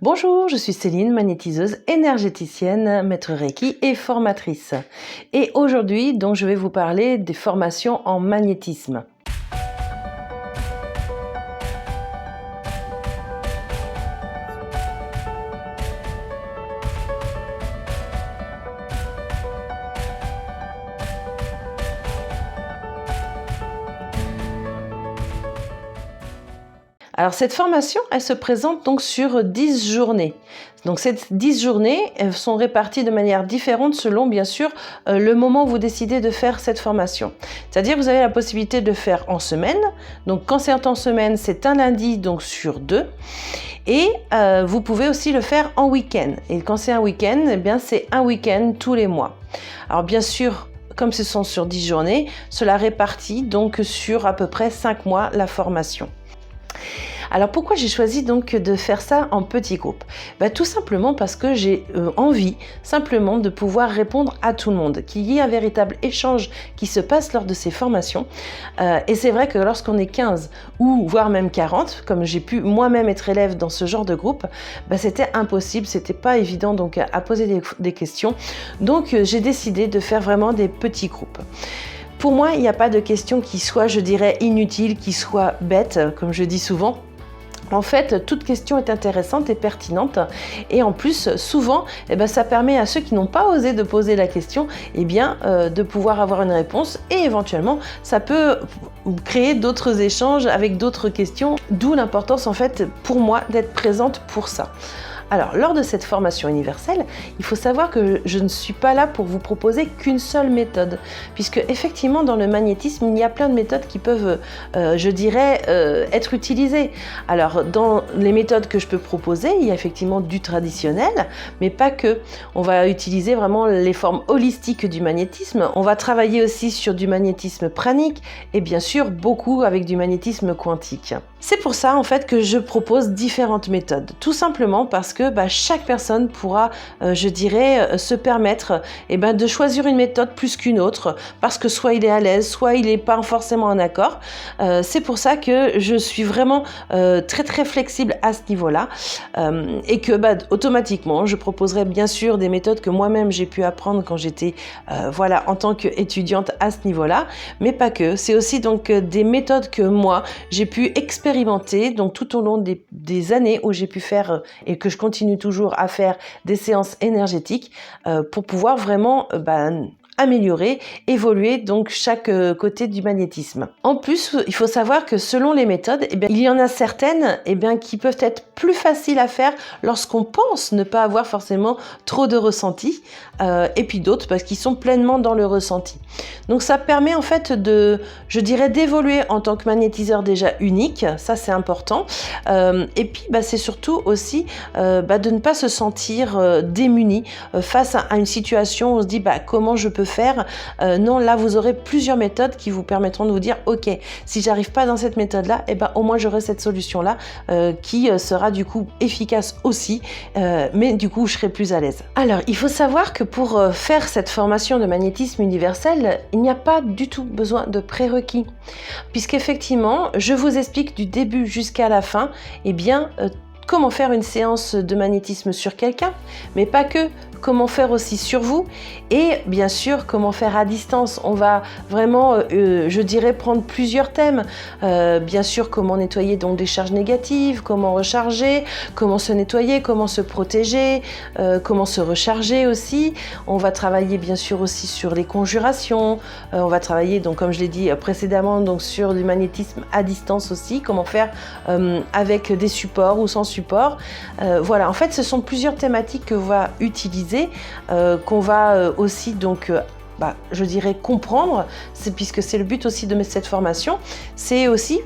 Bonjour, je suis Céline, magnétiseuse, énergéticienne, maître Reiki et formatrice. Et aujourd'hui, donc, je vais vous parler des formations en magnétisme. Alors cette formation, elle se présente donc sur 10 journées. Donc ces 10 journées, elles sont réparties de manière différente selon bien sûr le moment où vous décidez de faire cette formation. C'est-à-dire que vous avez la possibilité de le faire en semaine. Donc quand c'est en semaine, c'est un lundi donc sur 2. Et vous pouvez aussi le faire en week-end. Et quand c'est un week-end, eh bien c'est un week-end tous les mois. Alors bien sûr, comme ce sont sur 10 journées, cela répartit donc sur à peu près 5 mois la formation. Alors pourquoi j'ai choisi donc de faire ça en petits groupes? Tout simplement parce que j'ai envie simplement de pouvoir répondre à tout le monde, qu'il y ait un véritable échange qui se passe lors de ces formations. Et c'est vrai que lorsqu'on est 15 ou voire même 40, comme j'ai pu moi-même être élève dans ce genre de groupe, c'était impossible, c'était pas évident donc à poser des questions. Donc j'ai décidé de faire vraiment des petits groupes. Pour moi, il n'y a pas de question qui soit, je dirais, inutile, qui soit bête, comme je dis souvent. En fait, toute question est intéressante et pertinente et en plus, souvent, ça permet à ceux qui n'ont pas osé de poser la question de pouvoir avoir une réponse et éventuellement, ça peut créer d'autres échanges avec d'autres questions, d'où l'importance en fait pour moi d'être présente pour ça. Alors, lors de cette formation universelle, il faut savoir que je ne suis pas là pour vous proposer qu'une seule méthode, puisque effectivement, dans le magnétisme, il y a plein de méthodes qui peuvent, être utilisées. Alors, dans les méthodes que je peux proposer, il y a effectivement du traditionnel, mais pas que. On va utiliser vraiment les formes holistiques du magnétisme. On va travailler aussi sur du magnétisme pranique et bien sûr, beaucoup avec du magnétisme quantique. C'est pour ça, en fait, que je propose différentes méthodes. Tout simplement parce que chaque personne pourra, se permettre de choisir une méthode plus qu'une autre, parce que soit il est à l'aise, soit il n'est pas forcément en accord. C'est pour ça que je suis vraiment très très flexible à ce niveau-là et que automatiquement, je proposerai bien sûr des méthodes que moi-même j'ai pu apprendre quand j'étais en tant qu'étudiante à ce niveau-là, mais pas que. C'est aussi donc des méthodes que moi, j'ai pu expérimenter donc tout au long des années où j'ai pu faire et que je continue toujours à faire des séances énergétiques pour pouvoir vraiment améliorer, évoluer donc chaque côté du magnétisme. En plus, il faut savoir que selon les méthodes, il y en a certaines qui peuvent être plus faciles à faire lorsqu'on pense ne pas avoir forcément trop de ressenti, et puis d'autres parce qu'ils sont pleinement dans le ressenti. Donc ça permet en fait d'évoluer en tant que magnétiseur déjà unique, ça c'est important, et puis c'est surtout aussi de ne pas se sentir démuni face à une situation où on se dit comment je peux faire. Non, là vous aurez plusieurs méthodes qui vous permettront de vous dire ok, si j'arrive pas dans cette méthode là, au moins j'aurai cette solution là qui sera du coup efficace aussi, mais du coup je serai plus à l'aise. Alors il faut savoir que pour faire cette formation de magnétisme universel, il n'y a pas du tout besoin de prérequis, puisqu'effectivement je vous explique du début jusqu'à la fin comment faire une séance de magnétisme sur quelqu'un, mais pas que, comment faire aussi sur vous et bien sûr comment faire à distance. On va vraiment, prendre plusieurs thèmes. Bien sûr, comment nettoyer donc des charges négatives, comment recharger, comment se nettoyer, comment se protéger, comment se recharger aussi. On va travailler bien sûr aussi sur les conjurations. On va travailler donc comme je l'ai dit précédemment donc sur du magnétisme à distance aussi, comment faire avec des supports ou sans support. En fait, ce sont plusieurs thématiques que on va utiliser, qu'on va aussi donc comprendre, puisque c'est le but aussi de cette formation, c'est aussi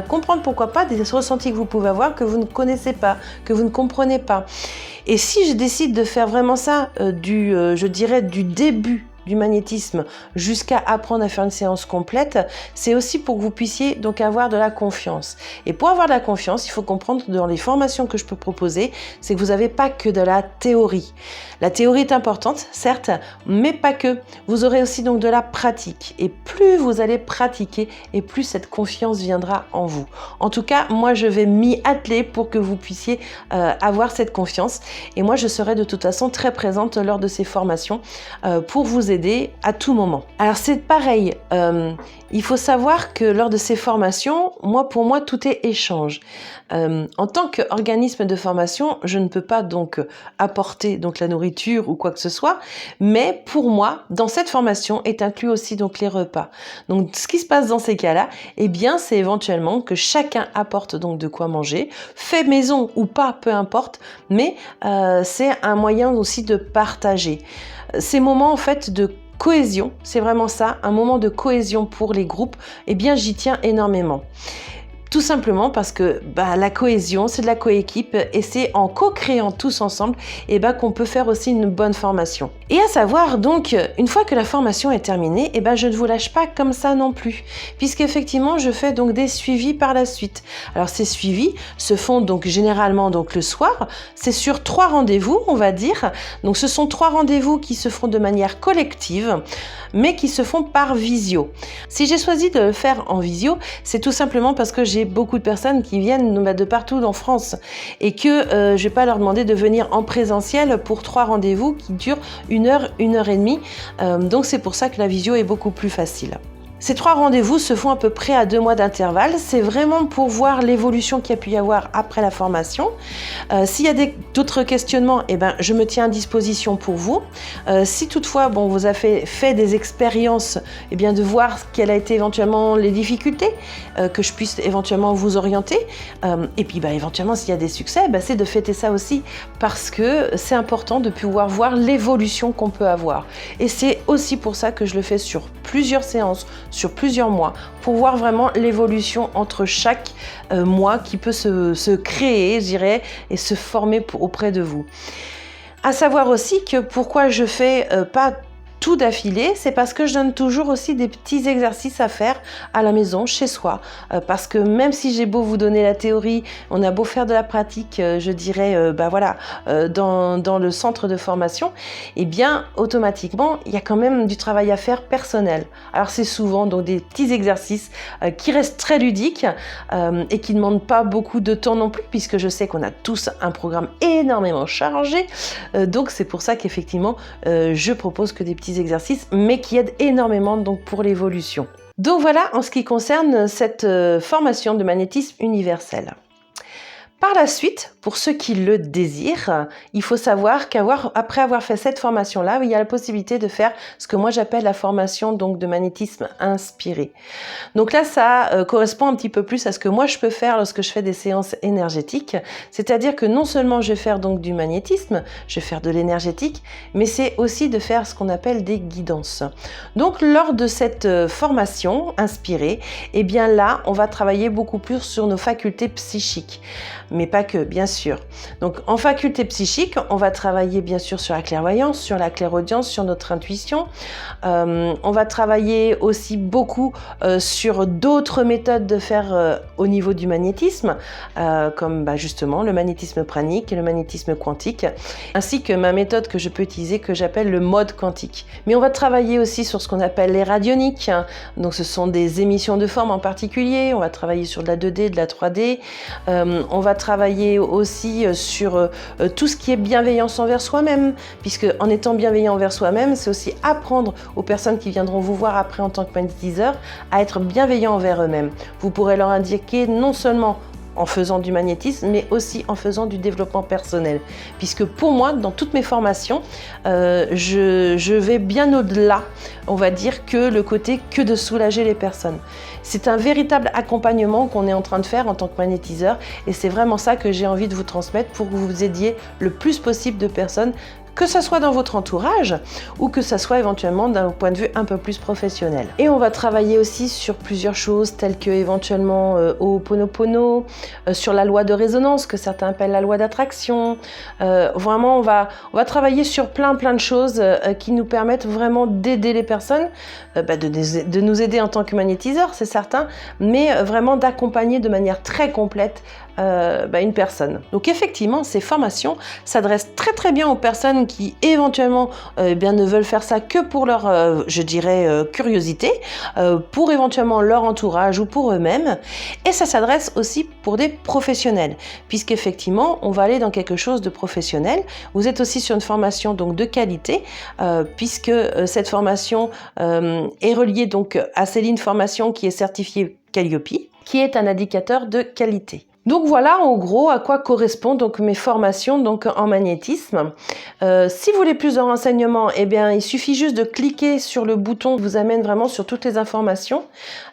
comprendre pourquoi pas des ressentis que vous pouvez avoir que vous ne connaissez pas, que vous ne comprenez pas. Et si je décide de faire vraiment ça du début du magnétisme jusqu'à apprendre à faire une séance complète, c'est aussi pour que vous puissiez donc avoir de la confiance. Et pour avoir de la confiance, il faut comprendre dans les formations que je peux proposer, c'est que vous n'avez pas que de la théorie. La théorie est importante, certes, mais pas que. Vous aurez aussi donc de la pratique. Et plus vous allez pratiquer, et plus cette confiance viendra en vous. En tout cas, moi, je vais m'y atteler pour que vous puissiez avoir cette confiance. Et moi, je serai de toute façon très présente lors de ces formations pour vous aider à tout moment. Alors, c'est pareil. Il faut savoir que lors de ces formations, pour moi, tout est échange. En tant qu'organisme de formation, je ne peux pas donc apporter donc la nourriture ou quoi que ce soit, mais pour moi, dans cette formation est inclus aussi donc les repas. Donc, ce qui se passe dans ces cas-là, eh bien, c'est éventuellement que chacun apporte donc de quoi manger, fait maison ou pas, peu importe, mais c'est un moyen aussi de partager. Ces moments en fait de cohésion, c'est vraiment ça, un moment de cohésion pour les groupes, eh bien j'y tiens énormément. Tout simplement parce que la cohésion, c'est de la coéquipe et c'est en co-créant tous ensemble qu'on peut faire aussi une bonne formation. Et à savoir donc, une fois que la formation est terminée, je ne vous lâche pas comme ça non plus, puisqu'effectivement je fais donc des suivis par la suite. Alors ces suivis se font donc généralement donc le soir, c'est sur 3 rendez-vous on va dire. Donc ce sont 3 rendez-vous qui se font de manière collective, mais qui se font par visio. Si j'ai choisi de le faire en visio, c'est tout simplement parce que j'ai beaucoup de personnes qui viennent de partout en France et que je ne vais pas leur demander de venir en présentiel pour 3 rendez-vous qui durent 1 heure, 1 heure et demie. Donc c'est pour ça que la visio est beaucoup plus facile. Ces 3 rendez-vous se font à peu près à 2 mois d'intervalle. C'est vraiment pour voir l'évolution qu'il y a pu y avoir après la formation. S'il y a d'autres questionnements, je me tiens à disposition pour vous. Si toutefois, vous avez fait des expériences, de voir quelles a été éventuellement les difficultés, que je puisse éventuellement vous orienter. Et puis, éventuellement, s'il y a des succès, c'est de fêter ça aussi parce que c'est important de pouvoir voir l'évolution qu'on peut avoir. Et c'est aussi pour ça que je le fais sur plusieurs séances, sur plusieurs mois, pour voir vraiment l'évolution entre chaque mois qui peut se créer, je dirais, et se former auprès de vous. À savoir aussi que pourquoi je fais pas tout d'affilée, c'est parce que je donne toujours aussi des petits exercices à faire à la maison, chez soi. Parce que même si j'ai beau vous donner la théorie, on a beau faire de la pratique, je dirais, dans le centre de formation, automatiquement, il y a quand même du travail à faire personnel. Alors c'est souvent donc des petits exercices qui restent très ludiques et qui ne demandent pas beaucoup de temps non plus, puisque je sais qu'on a tous un programme énormément chargé. Donc c'est pour ça qu'effectivement, je propose que des petits exercices, mais qui aident énormément donc pour l'évolution. Donc voilà en ce qui concerne cette formation de magnétisme universel. Par la suite, pour ceux qui le désirent, il faut savoir qu'après avoir fait cette formation-là, il y a la possibilité de faire ce que moi j'appelle la formation donc de magnétisme inspiré. Donc là, ça correspond un petit peu plus à ce que moi je peux faire lorsque je fais des séances énergétiques. C'est-à-dire que non seulement je vais faire donc du magnétisme, je vais faire de l'énergétique, mais c'est aussi de faire ce qu'on appelle des guidances. Donc lors de cette formation inspirée, là, on va travailler beaucoup plus sur nos facultés psychiques. Mais pas que, bien sûr. Donc en faculté psychique, on va travailler bien sûr sur la clairvoyance, sur la clairaudience, sur notre intuition. On va travailler aussi beaucoup sur d'autres méthodes de faire au niveau du magnétisme, comme justement le magnétisme pranique et le magnétisme quantique, ainsi que ma méthode que je peux utiliser, que j'appelle le mode quantique. Mais on va travailler aussi sur ce qu'on appelle les radioniques. Donc ce sont des émissions de forme en particulier. On va travailler sur de la 2D, de la 3D. On va travailler aussi sur tout ce qui est bienveillance envers soi-même, puisque en étant bienveillant envers soi-même, c'est aussi apprendre aux personnes qui viendront vous voir après en tant que magnétiseur à être bienveillants envers eux-mêmes. Vous pourrez leur indiquer non seulement en faisant du magnétisme, mais aussi en faisant du développement personnel. Puisque pour moi, dans toutes mes formations, je vais bien au-delà, on va dire, que le côté que de soulager les personnes. C'est un véritable accompagnement qu'on est en train de faire en tant que magnétiseur et c'est vraiment ça que j'ai envie de vous transmettre pour que vous aidiez le plus possible de personnes que ce soit dans votre entourage ou que ce soit éventuellement d'un point de vue un peu plus professionnel. Et on va travailler aussi sur plusieurs choses telles que éventuellement Ho'oponopono, sur la loi de résonance que certains appellent la loi d'attraction. Vraiment, on va travailler sur plein de choses qui nous permettent vraiment d'aider les personnes, de nous aider en tant que magnétiseurs, c'est certain, mais vraiment d'accompagner de manière très complète une personne. Donc effectivement, ces formations s'adressent très bien aux personnes qui éventuellement ne veulent faire ça que pour leur, curiosité, pour éventuellement leur entourage ou pour eux-mêmes. Et ça s'adresse aussi pour des professionnels, puisqu'effectivement, on va aller dans quelque chose de professionnel. Vous êtes aussi sur une formation donc de qualité, puisque cette formation est reliée donc à Céline Formation qui est certifiée Calliope, qui est un indicateur de qualité. Donc voilà en gros à quoi correspondent donc mes formations donc en magnétisme. Si vous voulez plus de renseignements, il suffit juste de cliquer sur le bouton qui vous amène vraiment sur toutes les informations.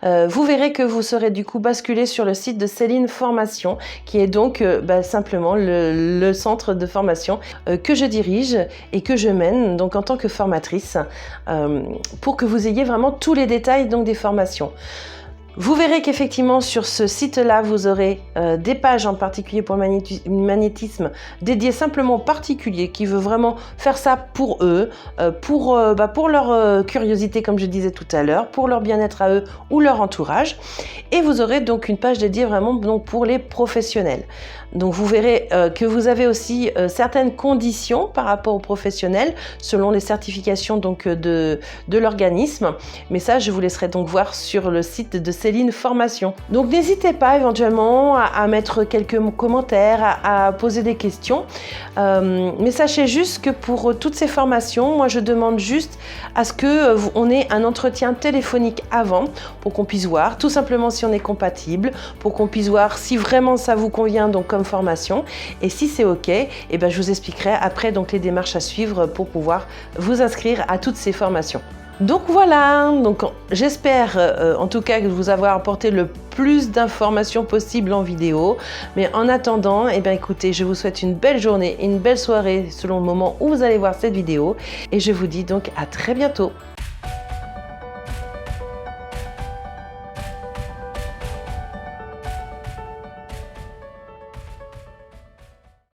Vous verrez que vous serez du coup basculé sur le site de Céline Formation, qui est donc simplement le centre de formation que je dirige et que je mène donc en tant que formatrice pour que vous ayez vraiment tous les détails donc des formations. Vous verrez qu'effectivement sur ce site-là, vous aurez des pages en particulier pour le magnétisme dédiées simplement aux particuliers qui veulent vraiment faire ça pour eux, pour leur curiosité comme je disais tout à l'heure, pour leur bien-être à eux ou leur entourage. Et vous aurez donc une page dédiée vraiment donc, pour les professionnels. Donc vous verrez que vous avez aussi certaines conditions par rapport aux professionnels selon les certifications donc, de l'organisme. Mais ça, je vous laisserai donc voir sur le site de Céline Formation. Donc n'hésitez pas éventuellement à mettre quelques commentaires, à poser des questions. Mais sachez juste que pour toutes ces formations, moi je demande juste à ce qu'on ait un entretien téléphonique avant pour qu'on puisse voir tout simplement si on est compatible, pour qu'on puisse voir si vraiment ça vous convient donc comme formation. Et si c'est OK, je vous expliquerai après donc les démarches à suivre pour pouvoir vous inscrire à toutes ces formations. Donc voilà, donc j'espère en tout cas vous avoir apporté le plus d'informations possibles en vidéo. Mais en attendant, écoutez, je vous souhaite une belle journée et une belle soirée selon le moment où vous allez voir cette vidéo. Et je vous dis donc à très bientôt.